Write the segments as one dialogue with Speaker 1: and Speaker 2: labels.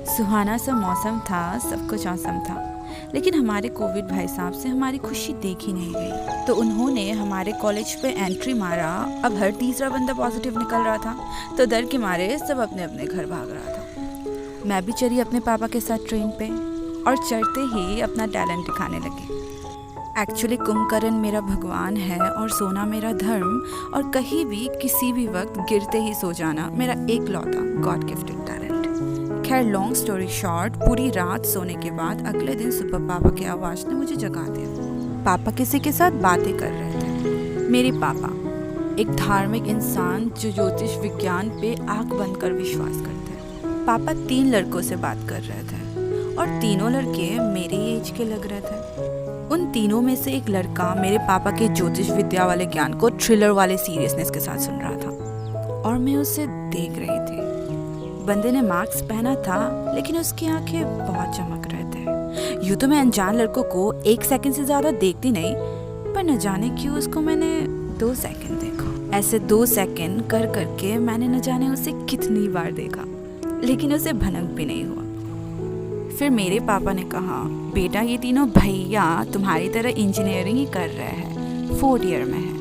Speaker 1: सुहाना सा मौसम था, सब कुछ औसम था, लेकिन हमारे कोविड भाई साहब से हमारी खुशी देखी नहीं गई। तो उन्होंने हमारे कॉलेज पे एंट्री मारा। अब हर तीसरा बंदा पॉजिटिव निकल रहा था, तो डर के मारे सब अपने अपने घर भाग रहा था। मैं भी चढ़ी अपने पापा के साथ ट्रेन पे और चढ़ते ही अपना टैलेंट दिखाने लगी। एक्चुअली कुंभकर्ण मेरा भगवान है और सोना मेरा धर्म, और कहीं भी किसी भी वक्त गिरते ही सो जाना मेरा एक लौता गॉड गिफ्टेड टैलेंट। खैर लॉन्ग स्टोरी शॉर्ट, पूरी रात सोने के बाद अगले दिन सुबह पापा की आवाज़ ने मुझे जगा दिया। पापा किसी के साथ बातें कर रहे थे। मेरे पापा एक धार्मिक इंसान जो ज्योतिष विज्ञान पे आंख बंद कर विश्वास करते हैं। पापा 3 लड़कों से बात कर रहे थे और तीनों लड़के मेरे एज के लग रहे थे। उन तीनों में से एक लड़का मेरे पापा के ज्योतिष विद्या वाले ज्ञान को थ्रिलर वाले सीरियसनेस के साथ सुन रहा था और मैं उसे देख रही थी। बंदे ने मास्क पहना था, लेकिन उसकी आंखें बहुत चमक रहे थे। यूँ तो मैं अनजान लड़कों को 1 सेकंड से ज़्यादा देखती नहीं, पर न जाने क्यों उसको मैंने 2 सेकंड देखा। ऐसे 2 सेकंड कर करके मैंने न जाने उसे कितनी बार देखा, लेकिन उसे भनक भी नहीं हुआ। फिर मेरे पापा ने कहा, बेटा ये तीनों भैया तुम्हारी तरह इंजीनियरिंग ही कर रहे हैं, 4th ईयर में है।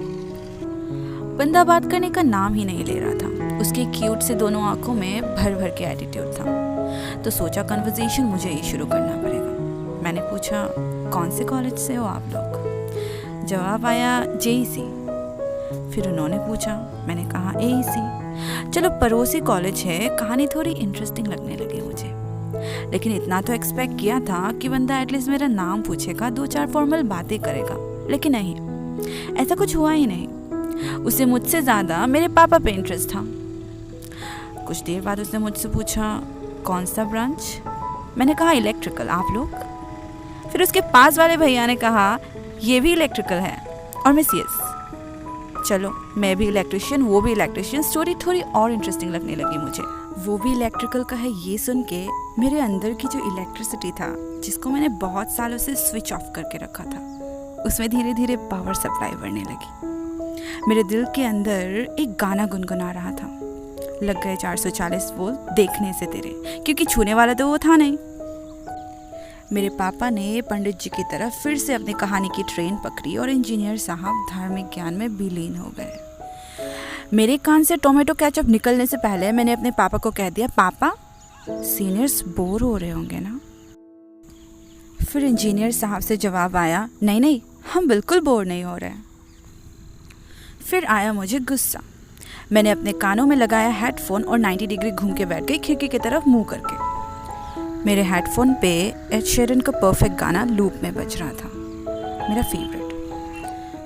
Speaker 1: बंदा बात करने का नाम ही नहीं ले रहा था। उसके क्यूट से दोनों आंखों में भर भर के एटीट्यूड था। तो सोचा कन्वर्सेशन मुझे ही शुरू करना पड़ेगा। मैंने पूछा, कौन से कॉलेज से हो आप लोग? जवाब आया, JEC। फिर उन्होंने पूछा, मैंने कहा AEC। चलो पड़ोसी कॉलेज है, कहानी थोड़ी इंटरेस्टिंग लगने लगी मुझे। लेकिन इतना तो एक्सपेक्ट किया था कि बंदा एटलीस्ट मेरा नाम पूछेगा, 2-4 फॉर्मल बातें करेगा, लेकिन नहीं, ऐसा कुछ हुआ ही नहीं। उसे मुझसे ज़्यादा मेरे पापा पे इंटरेस्ट था। कुछ देर बाद उसने मुझसे पूछा, कौन सा ब्रांच? मैंने कहा इलेक्ट्रिकल। आप लोग? फिर उसके पास वाले भैया ने कहा, ये भी इलेक्ट्रिकल है, और मैं CS। चलो मैं भी इलेक्ट्रिशियन, वो भी इलेक्ट्रिशियन, स्टोरी थोड़ी और इंटरेस्टिंग लगने लगी मुझे। वो भी इलेक्ट्रिकल का है ये सुन के मेरे अंदर की जो इलेक्ट्रिसिटी था, जिसको मैंने बहुत सालों से स्विच ऑफ करके रखा था, उसमें धीरे धीरे पावर सप्लाई बढ़ने लगी। मेरे दिल के अंदर एक गाना गुनगुना रहा था, लग गए 440 वोल्ट देखने से तेरे, क्योंकि छूने वाला तो वो था नहीं। मेरे पापा ने पंडित जी की तरफ फिर से अपनी कहानी की ट्रेन पकड़ी और इंजीनियर साहब धार्मिक ज्ञान में विलीन हो गए। मेरे कान से टोमेटो केचप निकलने से पहले मैंने अपने पापा को कह दिया, पापा सीनियर्स बोर हो रहे होंगे ना? फिर इंजीनियर साहब से जवाब आया, नहीं नहीं, हम बिल्कुल बोर नहीं हो रहे। फिर आया मुझे गुस्सा। मैंने अपने कानों में लगाया हेडफोन और 90 डिग्री घूम के बैठ गई खिड़की की तरफ मुंह करके। मेरे हेडफोन पे एड शेरन का परफेक्ट गाना लूप में बज रहा था, मेरा फेवरेट।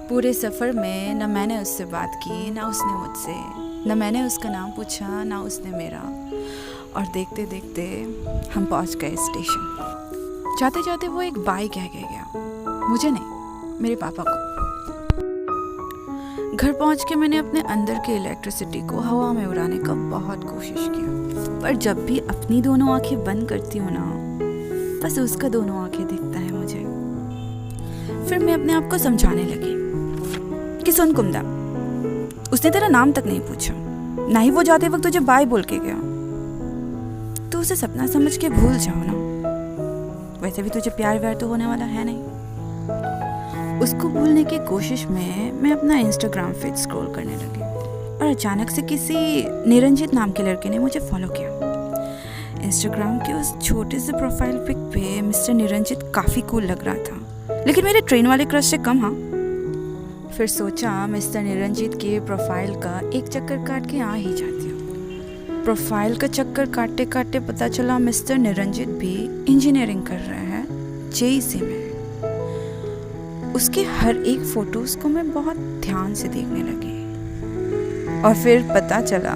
Speaker 1: पूरे सफ़र में न मैंने उससे बात की, ना उसने मुझसे, न मैंने उसका नाम पूछा, ना उसने मेरा। और देखते देखते हम पहुंच गए स्टेशन। जाते जाते वो एक बाई कह के गया, मुझे नहीं, मेरे पापा को। घर पहुंच के मैंने अपने अंदर के इलेक्ट्रिसिटी को हवा में उड़ाने का बहुत कोशिश किया, पर जब भी अपनी दोनों आंखें बंद करती हूँ ना, बस उसका दोनों आंखें दिखता है मुझे। फिर मैं अपने आप को समझाने लगी कि सुन कुमदा, उसने तेरा नाम तक नहीं पूछा, ना ही वो जाते वक्त तुझे बाय बोल के गया। तो उसे सपना समझ के भूल जाओ ना, वैसे भी तुझे प्यार व्यार तो होने वाला है नहीं। उसको भूलने की कोशिश में मैं अपना इंस्टाग्राम फीड स्क्रॉल करने लगी और अचानक से किसी निरंजित नाम के लड़के ने मुझे फॉलो किया। इंस्टाग्राम के उस छोटे से प्रोफाइल पिक पे मिस्टर निरंजित काफ़ी कूल लग रहा था, लेकिन मेरे ट्रेन वाले क्रश से कम। हाँ, फिर सोचा मिस्टर निरंजित के प्रोफाइल का एक चक्कर काट के आ ही जाती हूँ। प्रोफाइल का चक्कर काटते काटते पता चला मिस्टर निरंजित भी इंजीनियरिंग कर रहे हैं JEC में। उसके हर एक फोटोज को मैं बहुत ध्यान से देखने लगी और फिर पता चला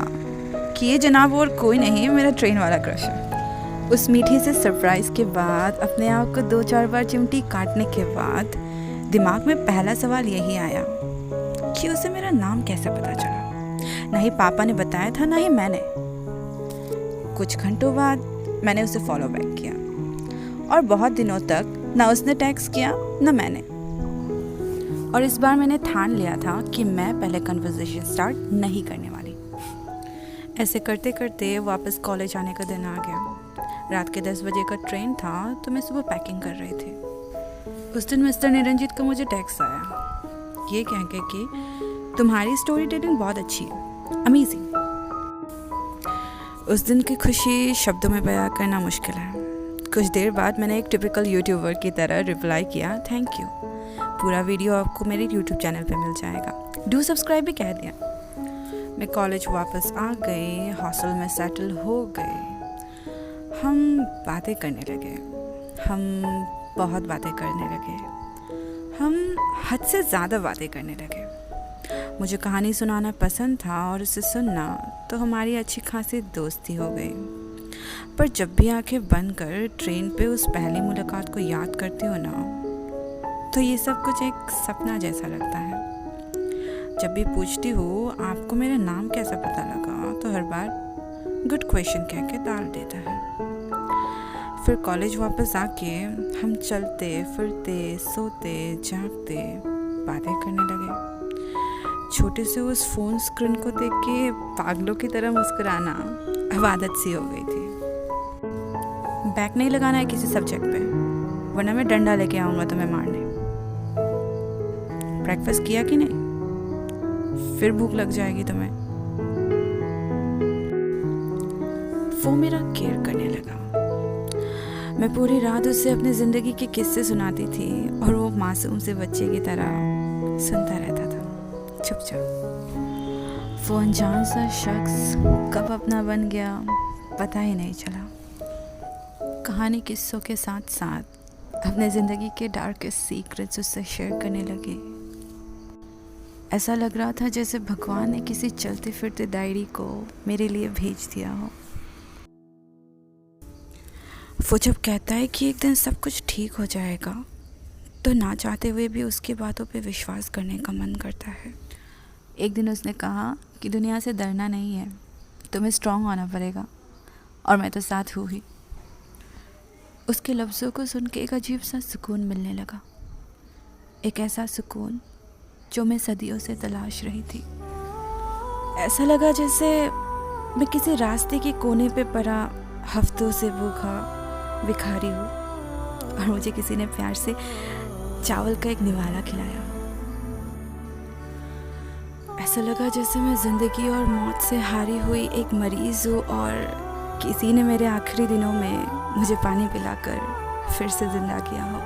Speaker 1: कि ये जनाब और कोई नहीं, मेरा ट्रेन वाला क्रश है। उस मीठी से सरप्राइज के बाद, अपने आप को 2-4 बार चिमटी काटने के बाद, दिमाग में पहला सवाल यही आया कि उसे मेरा नाम कैसे पता चला। ना ही पापा ने बताया था, ना ही मैंने। कुछ घंटों बाद मैंने उसे फॉलो बैक किया और बहुत दिनों तक ना उसने टैक्स किया ना मैंने। और इस बार मैंने ठान लिया था कि मैं पहले कन्वर्सेशन स्टार्ट नहीं करने वाली। ऐसे करते करते वापस कॉलेज आने का दिन आ गया। रात के 10 बजे का ट्रेन था तो मैं सुबह पैकिंग कर रही थी। उस दिन मिस्टर निरंजित का मुझे टेक्स्ट आया ये कह के कि तुम्हारी स्टोरी टेलिंग बहुत अच्छी है, अमेजिंग। उस दिन की खुशी शब्दों में बयां करना मुश्किल है। कुछ देर बाद मैंने एक टिपिकल यूट्यूबर की तरह रिप्लाई किया, थैंक यू। पूरा वीडियो आपको मेरे यूट्यूब चैनल पे मिल जाएगा, डू सब्सक्राइब भी कह दिया। मैं कॉलेज वापस आ गई, हॉस्टल में सेटल हो गए। हम बातें करने लगे, हम बहुत बातें करने लगे, हम हद से ज़्यादा बातें करने लगे। मुझे कहानी सुनाना पसंद था और उसे सुनना, तो हमारी अच्छी खासी दोस्ती हो गई। पर जब भी आंखें बंद कर ट्रेन पे उस पहली मुलाकात को याद करती हो ना, तो ये सब कुछ एक सपना जैसा लगता है। जब भी पूछती हो आपको मेरा नाम कैसा पता लगा, तो हर बार गुड क्वेश्चन कह के टाल देता है। फिर कॉलेज वापस आके हम चलते फिरते सोते जागते बातें करने लगे। छोटे से उस फ़ोन स्क्रीन को देख के पागलों की तरह मुस्कुराना अब आदत सी हो गई थी। बैक नहीं लगाना है किसी सब्जेक्ट पे, वरना मैं डंडा लेके आऊँगा तुम्हें मारने। ब्रेकफास्ट किया कि नहीं, फिर भूख लग जाएगी तुम्हें। वो मेरा केयर करने लगा। मैं पूरी रात उससे अपनी ज़िंदगी के किस्से सुनाती थी और वो मासूम से बच्चे की तरह सुनता रहता था चुपचाप। वो अनजान सा शख्स कब अपना बन गया पता ही नहीं चला। कहानी किस्सों के साथ साथ अपने ज़िंदगी के डार्केस्ट सीक्रेट्स उससे शेयर करने लगे। ऐसा लग रहा था जैसे भगवान ने किसी चलते फिरते डायरी को मेरे लिए भेज दिया हो। वो जब कहता है कि एक दिन सब कुछ ठीक हो जाएगा, तो ना चाहते हुए भी उसकी बातों पे विश्वास करने का मन करता है। एक दिन उसने कहा कि दुनिया से डरना नहीं है, तुम्हें स्ट्रांग होना पड़ेगा, और मैं तो साथ हूँ ही। उसके लफ्ज़ों को सुन के एक अजीब सा सुकून मिलने लगा, एक ऐसा सुकून जो मैं सदियों से तलाश रही थी। ऐसा लगा जैसे मैं किसी रास्ते के कोने पे पड़ा हफ्तों से भूखा भिखारी हूँ और मुझे किसी ने प्यार से चावल का एक निवाला खिलाया। ऐसा लगा जैसे मैं ज़िंदगी और मौत से हारी हुई एक मरीज़ हूँ और किसी ने मेरे आखिरी दिनों में मुझे पानी पिलाकर फिर से जिंदा किया हो।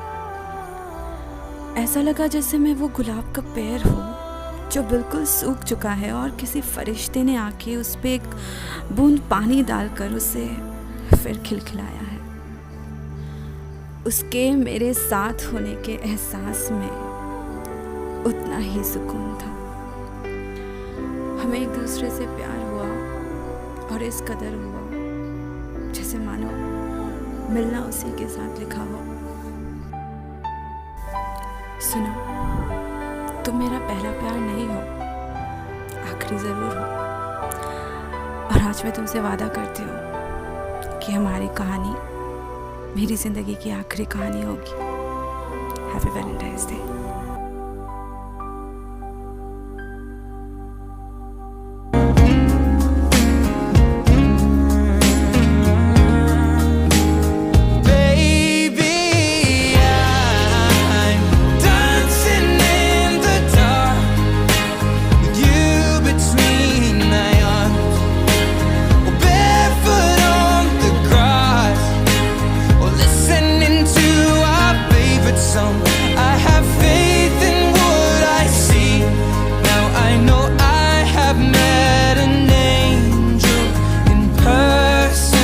Speaker 1: ऐसा लगा जैसे मैं वो गुलाब का पेड़ हूँ जो बिल्कुल सूख चुका है और किसी फरिश्ते ने आके उस पर एक बूंद पानी डालकर उसे फिर खिलखिलाया है। उसके मेरे साथ होने के एहसास में उतना ही सुकून था। हमें एक दूसरे से प्यार हुआ और इस कदर हुआ जैसे मानो मिलना उसी के साथ लिखा हो। सुनो, तुम मेरा पहला प्यार नहीं हो, आखिरी ज़रूर हो। और आज मैं तुमसे वादा करती हूँ कि हमारी कहानी मेरी ज़िंदगी की आखिरी कहानी होगी। Happy Valentine's day.